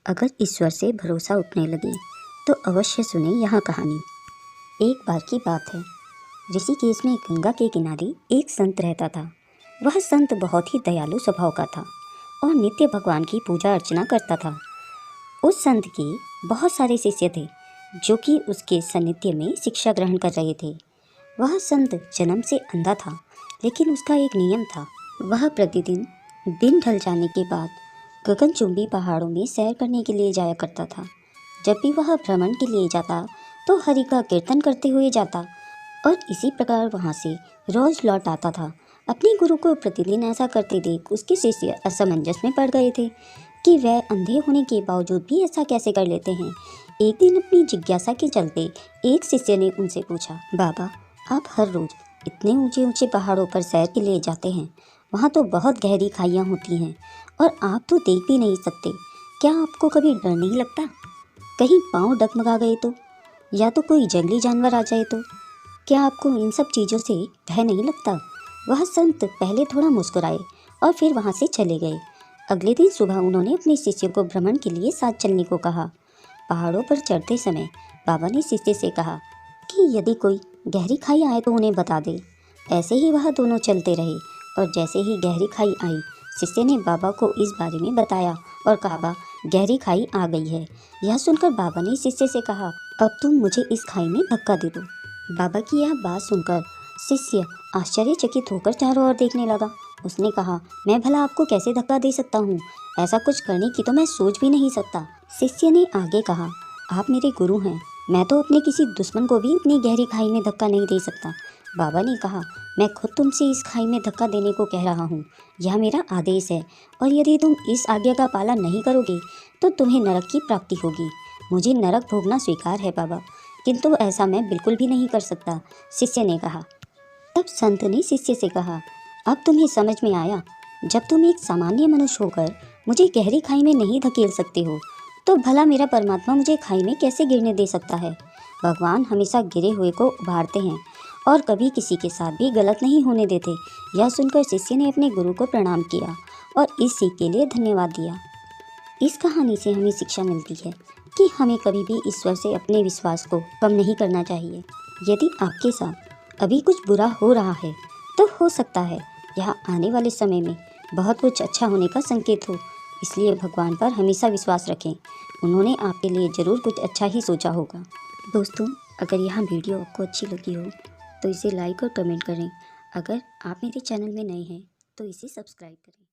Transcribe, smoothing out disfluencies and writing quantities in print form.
अगर ईश्वर से भरोसा उठने लगे तो अवश्य सुने यह कहानी। एक बार की बात है, ऋषिकेश में गंगा के किनारे एक संत रहता था। वह संत बहुत ही दयालु स्वभाव का था और नित्य भगवान की पूजा अर्चना करता था। उस संत के बहुत सारे शिष्य थे जो कि उसके सानिध्य में शिक्षा ग्रहण कर रहे थे। वह संत जन्म से अंधा था, लेकिन उसका एक नियम था। वह प्रतिदिन दिन ढल जाने के बाद गगनचुंबी पहाड़ों में सैर करने के लिए जाया करता था। जब भी वह भ्रमण के लिए जाता तो हरि का कीर्तन करते हुए जाता और इसी प्रकार वहाँ से रोज लौट आता था। अपने गुरु को प्रतिदिन ऐसा करते देख उसके शिष्य असमंजस में पड़ गए थे कि वह अंधे होने के बावजूद भी ऐसा कैसे कर लेते हैं। एक दिन अपनी जिज्ञासा के चलते एक शिष्य ने उनसे पूछा, बाबा, आप हर रोज इतने ऊंचे ऊंचे पहाड़ों पर सैर के लिए जाते हैं, वहाँ तो बहुत गहरी खाइयाँ होती हैं और आप तो देख भी नहीं सकते, क्या आपको कभी डर नहीं लगता? कहीं पाँव डगमगा गए तो, या तो कोई जंगली जानवर आ जाए तो? क्या आपको इन सब चीज़ों से भय नहीं लगता? वह संत पहले थोड़ा मुस्कुराए और फिर वहाँ से चले गए। अगले दिन सुबह उन्होंने अपने शिष्य को भ्रमण के लिए साथ चलने को कहा। पहाड़ों पर चढ़ते समय बाबा ने शिष्य से कहा कि यदि कोई गहरी खाई आए तो उन्हें बता दे। ऐसे ही वह दोनों चलते रहे और जैसे ही गहरी खाई आई, शिष्य ने बाबा को इस बारे में बताया और कहा, गहरी खाई आ गई है। यह सुनकर बाबा ने शिष्य से कहा, अब तुम मुझे इस खाई में धक्का दे दो। बाबा की यह बात सुनकर शिष्य आश्चर्यचकित होकर चारों ओर देखने लगा। उसने कहा, मैं भला आपको कैसे धक्का दे सकता हूँ? ऐसा कुछ करने की तो मैं सोच भी नहीं सकता। शिष्य ने आगे कहा, आप मेरे गुरु हैं, मैं तो अपने किसी दुश्मन को भी इतनी गहरी खाई में धक्का नहीं दे सकता। बाबा ने कहा, मैं खुद तुमसे इस खाई में धक्का देने को कह रहा हूँ, यह मेरा आदेश है और यदि तुम इस आज्ञा का पालन नहीं करोगे तो तुम्हें नरक की प्राप्ति होगी। मुझे नरक भोगना स्वीकार है बाबा, किंतु ऐसा मैं बिल्कुल भी नहीं कर सकता, शिष्य ने कहा। तब संत ने शिष्य से कहा, अब तुम्हें समझ में आया, जब तुम एक सामान्य मनुष्य होकर मुझे गहरी खाई में नहीं धकेल सकते हो तो भला मेरा परमात्मा मुझे खाई में कैसे गिरने दे सकता है? भगवान हमेशा गिरे हुए को उभारते हैं और कभी किसी के साथ भी गलत नहीं होने देते। यह सुनकर शिष्य ने अपने गुरु को प्रणाम किया और इस सीख के लिए धन्यवाद दिया। इस कहानी से हमें शिक्षा मिलती है कि हमें कभी भी ईश्वर से अपने विश्वास को कम नहीं करना चाहिए। यदि आपके साथ अभी कुछ बुरा हो रहा है तो हो सकता है यह आने वाले समय में बहुत कुछ अच्छा होने का संकेत हो। इसलिए भगवान पर हमेशा विश्वास रखें, उन्होंने आपके लिए ज़रूर कुछ अच्छा ही सोचा होगा। दोस्तों, अगर यह वीडियो आपको अच्छी लगी हो तो इसे लाइक और कमेंट करें। अगर आप मेरे चैनल में नए हैं तो इसे सब्सक्राइब करें।